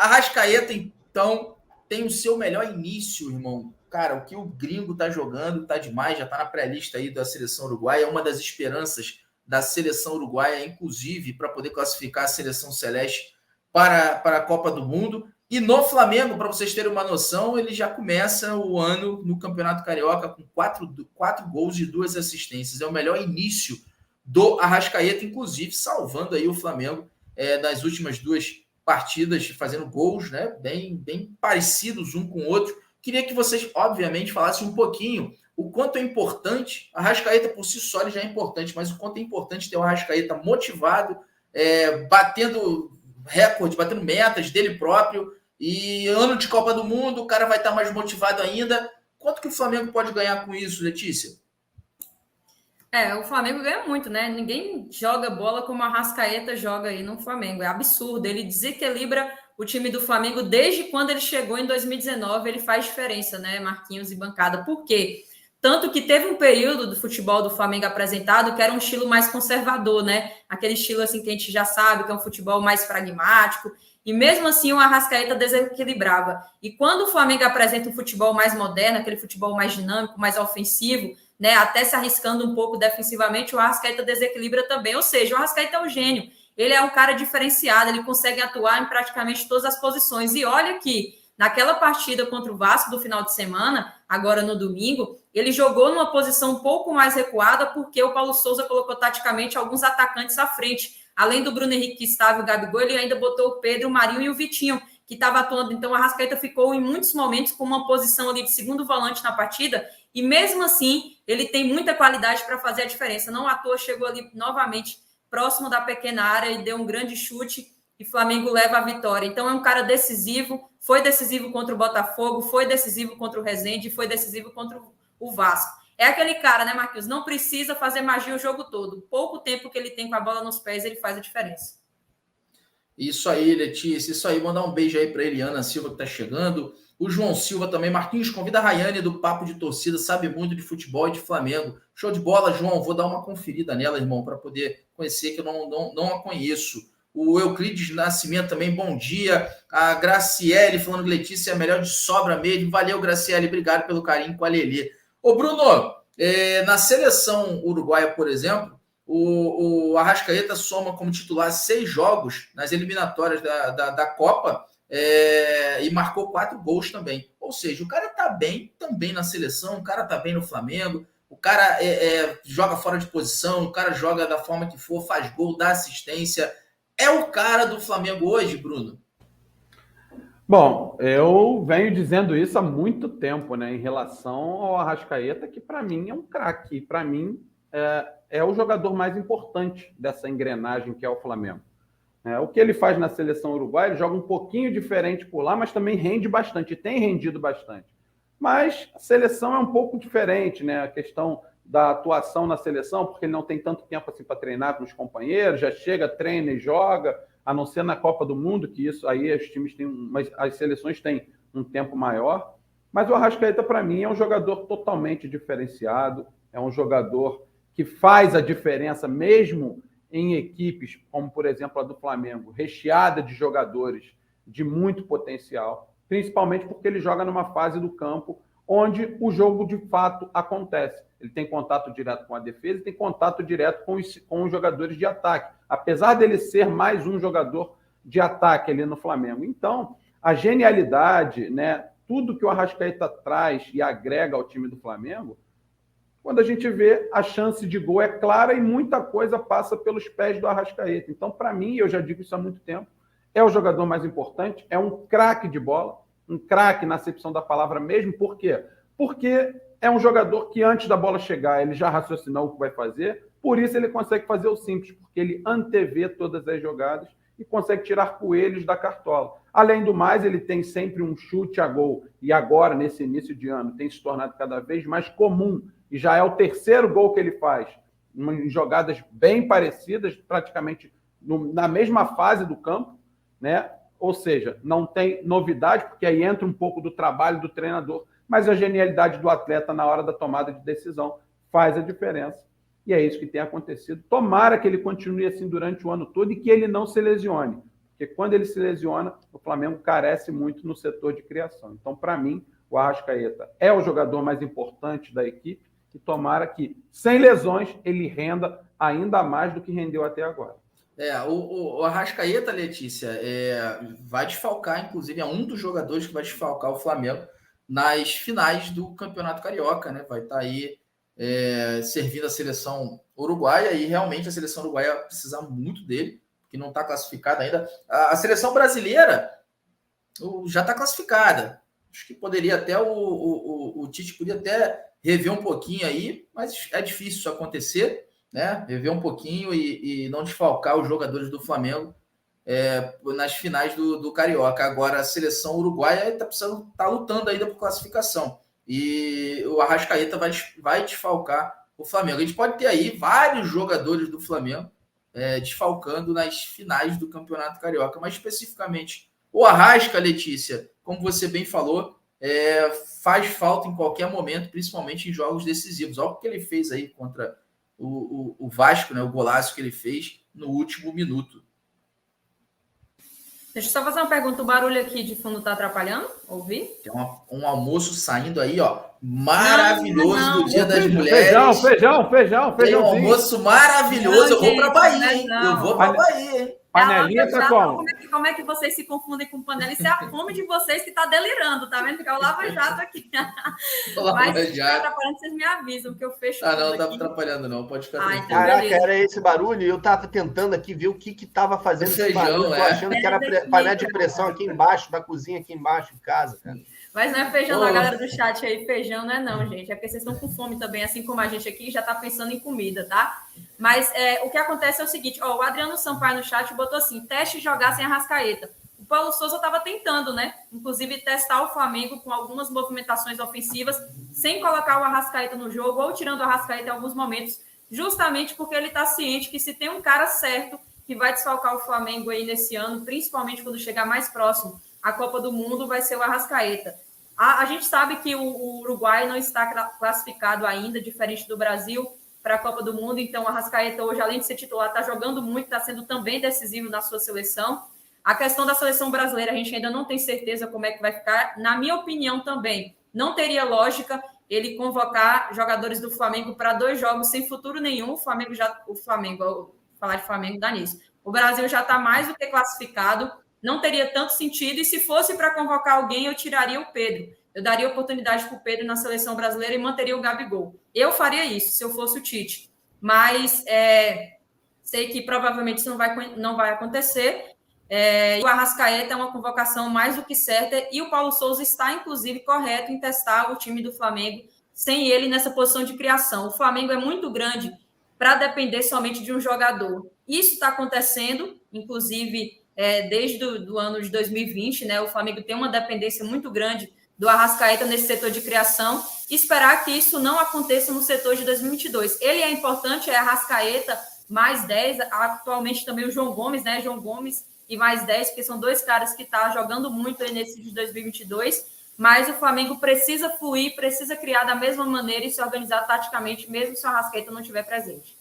Arrascaeta, então, tem o seu melhor início, irmão. Cara, o que o gringo tá jogando tá demais, já tá na pré-lista aí da seleção uruguaia, é uma das esperanças da seleção uruguaia, inclusive, para poder classificar a seleção celeste para a Copa do Mundo. E no Flamengo, para vocês terem uma noção, ele já começa o ano no Campeonato Carioca com quatro gols e 2 assistências. É o melhor início do Arrascaeta, inclusive salvando aí o Flamengo nas últimas 2 partidas, fazendo gols, né, bem parecidos um com o outro. Queria que vocês, obviamente, falassem um pouquinho o quanto é importante. A Arrascaeta por si só ele já é importante, mas o quanto é importante ter o Arrascaeta motivado, batendo recorde, batendo metas dele próprio. E ano de Copa do Mundo, o cara vai estar mais motivado ainda. Quanto que o Flamengo pode ganhar com isso, Letícia? O Flamengo ganha muito, né? Ninguém joga bola como a Arrascaeta joga aí no Flamengo. É absurdo. Ele desequilibra o time do Flamengo desde quando ele chegou em 2019. Ele faz diferença, né, Marquinhos e bancada. Por quê? Tanto que teve um período do futebol do Flamengo apresentado que era um estilo mais conservador, né? Aquele estilo assim que a gente já sabe, que é um futebol mais pragmático. E mesmo assim o Arrascaeta desequilibrava. E quando o Flamengo apresenta um futebol mais moderno, aquele futebol mais dinâmico, mais ofensivo, né, até se arriscando um pouco defensivamente, o Arrascaeta desequilibra também. Ou seja, o Arrascaeta é um gênio. Ele é um cara diferenciado, ele consegue atuar em praticamente todas as posições. E olha que naquela partida contra o Vasco do final de semana, agora no domingo, ele jogou numa posição um pouco mais recuada porque o Paulo Souza colocou taticamente alguns atacantes à frente. Além do Bruno Henrique que estava e o Gabigol, ele ainda botou o Pedro, o Marinho e o Vitinho, que estava atuando. Então, o Arrascaeta ficou em muitos momentos com uma posição ali de segundo volante na partida, e mesmo assim, ele tem muita qualidade para fazer a diferença. Não à toa chegou ali novamente próximo da pequena área e deu um grande chute e Flamengo leva a vitória. Então é um cara decisivo, foi decisivo contra o Botafogo, foi decisivo contra o Resende, foi decisivo contra o Vasco. É aquele cara, né, Marquinhos? Não precisa fazer magia o jogo todo. Pouco tempo que ele tem com a bola nos pés, ele faz a diferença. Isso aí, Letícia, isso aí. Mandar um beijo aí para Eliana Silva, que está chegando. O João Silva também. Marquinhos, convida a Rayane do Papo de Torcida, sabe muito de futebol e de Flamengo. Show de bola, João. Vou dar uma conferida nela, irmão, para poder conhecer, que eu não a conheço. O Euclides Nascimento também, bom dia. A Graciele falando que Letícia é a melhor de sobra mesmo. Valeu, Graciele, obrigado pelo carinho com a Lelê. Ô, Bruno, na seleção uruguaia, por exemplo, o Arrascaeta soma como titular 6 jogos nas eliminatórias da Copa e marcou 4 gols também. Ou seja, o cara tá bem também na seleção, o cara tá bem no Flamengo, o cara joga fora de posição, o cara joga da forma que for, faz gol, dá assistência. É o cara do Flamengo hoje, Bruno? Bom, eu venho dizendo isso há muito tempo, né, em relação ao Arrascaeta, que para mim é um craque, para mim é o jogador mais importante dessa engrenagem que é o Flamengo. O que ele faz na seleção uruguaia, ele joga um pouquinho diferente por lá, mas também rende bastante, tem rendido bastante. Mas a seleção é um pouco diferente, né? A questão da atuação na seleção, porque ele não tem tanto tempo assim para treinar com os companheiros, já chega, treina e joga, a não ser na Copa do Mundo, que isso aí os times têm, mas as seleções têm um tempo maior. Mas o Arrascaeta, para mim, é um jogador totalmente diferenciado, é um jogador que faz a diferença mesmo em equipes, como por exemplo a do Flamengo, recheada de jogadores de muito potencial, principalmente porque ele joga numa fase do campo onde o jogo de fato acontece. Ele tem contato direto com a defesa e tem contato direto com os jogadores de ataque, apesar dele ser mais um jogador de ataque ali no Flamengo. Então, a genialidade, né, tudo que o Arrascaeta traz e agrega ao time do Flamengo, quando a gente vê, a chance de gol é clara e muita coisa passa pelos pés do Arrascaeta. Então, para mim, eu já digo isso há muito tempo, é o jogador mais importante, é um craque de bola, um craque na acepção da palavra mesmo. Por quê? Porque é um jogador que antes da bola chegar, ele já raciocinou o que vai fazer, por isso ele consegue fazer o simples, porque ele antevê todas as jogadas e consegue tirar coelhos da cartola. Além do mais, ele tem sempre um chute a gol, e agora, nesse início de ano, tem se tornado cada vez mais comum, e já é o 3º gol que ele faz, em jogadas bem parecidas, praticamente na mesma fase do campo, né? Ou seja, não tem novidade, porque aí entra um pouco do trabalho do treinador, mas a genialidade do atleta na hora da tomada de decisão faz a diferença. E é isso que tem acontecido. Tomara que ele continue assim durante o ano todo e que ele não se lesione, porque quando ele se lesiona, o Flamengo carece muito no setor de criação. Então, para mim, o Arrascaeta é o jogador mais importante da equipe e tomara que, sem lesões, ele renda ainda mais do que rendeu até agora. O Arrascaeta, Letícia, vai desfalcar, inclusive, é um dos jogadores que vai desfalcar o Flamengo nas finais do Campeonato Carioca, né? Vai estar aí servindo a seleção uruguaia e realmente a seleção uruguaia precisa muito dele, porque não está classificada ainda. A seleção brasileira já está classificada. Acho que poderia até o Tite podia até rever um pouquinho aí, mas é difícil isso acontecer, né? Rever um pouquinho e não desfalcar os jogadores do Flamengo nas finais do Carioca. Agora, a seleção uruguaia tá lutando ainda por classificação. E o Arrascaeta vai desfalcar o Flamengo. A gente pode ter aí vários jogadores do Flamengo desfalcando nas finais do Campeonato Carioca, mas especificamente o Arrasca, Letícia, como você bem falou, faz falta em qualquer momento, principalmente em jogos decisivos. Olha o que ele fez aí contra o Vasco, né? O golaço que ele fez no último minuto. Deixa eu só fazer uma pergunta. O barulho aqui de fundo está atrapalhando? Ouvir? Tem um almoço saindo aí, ó, maravilhoso do Dia das Mulheres. Feijão. Tem um almoço maravilhoso. Eu vou para Bahia, hein? Eu vou para Bahia, hein? Panelinha tá como? Como é que vocês se confundem com panela? Isso é a fome de vocês que tá delirando, tá vendo? Que é o Lava Jato aqui. Mas se tá atrapalhando, vocês me avisam, que eu fecho tudo não tá aqui. atrapalhando não, pode ficar tranquilo. Caraca, era esse barulho e eu tava tentando aqui ver o que tava fazendo esse barulho. Eu tô achando que era panela de pressão aqui embaixo, da cozinha aqui embaixo de casa, cara. Mas não é feijão da galera do chat aí, feijão não é não, gente. É porque vocês estão com fome também, assim como a gente aqui, já tá pensando em comida, tá? Mas o que acontece é o seguinte, o Adriano Sampaio no chat botou assim, teste jogar sem Arrascaeta. O Paulo Souza estava tentando, né? Inclusive testar o Flamengo com algumas movimentações ofensivas, sem colocar o Arrascaeta no jogo, ou tirando o Arrascaeta em alguns momentos, justamente porque ele está ciente que se tem um cara certo que vai desfalcar o Flamengo aí nesse ano, principalmente quando chegar mais próximo à Copa do Mundo, vai ser o Arrascaeta. A gente sabe que o Uruguai não está classificado ainda, diferente do Brasil, para a Copa do Mundo. Então, o Arrascaeta hoje, além de ser titular, está jogando muito, está sendo também decisivo na sua seleção. A questão da seleção brasileira, a gente ainda não tem certeza como é que vai ficar. Na minha opinião também, não teria lógica ele convocar jogadores do Flamengo para 2 jogos sem futuro nenhum. Falar de Flamengo dá nisso. O Brasil já está mais do que classificado, não teria tanto sentido, e se fosse para convocar alguém, eu tiraria o Pedro. Eu daria oportunidade para o Pedro na seleção brasileira e manteria o Gabigol. Eu faria isso, se eu fosse o Tite. Mas sei que provavelmente isso não vai acontecer. O Arrascaeta é uma convocação mais do que certa, e o Paulo Souza está, inclusive, correto em testar o time do Flamengo sem ele nessa posição de criação. O Flamengo é muito grande para depender somente de um jogador. Isso está acontecendo, inclusive, desde o ano de 2020, né? O Flamengo tem uma dependência muito grande do Arrascaeta nesse setor de criação, e esperar que isso não aconteça no setor de 2022. Ele é importante, Arrascaeta, mais 10, atualmente também o João Gomes, né? João Gomes e mais 10, porque são 2 caras que estão jogando muito aí nesse de 2022, mas o Flamengo precisa fluir, precisa criar da mesma maneira e se organizar taticamente, mesmo se o Arrascaeta não estiver presente.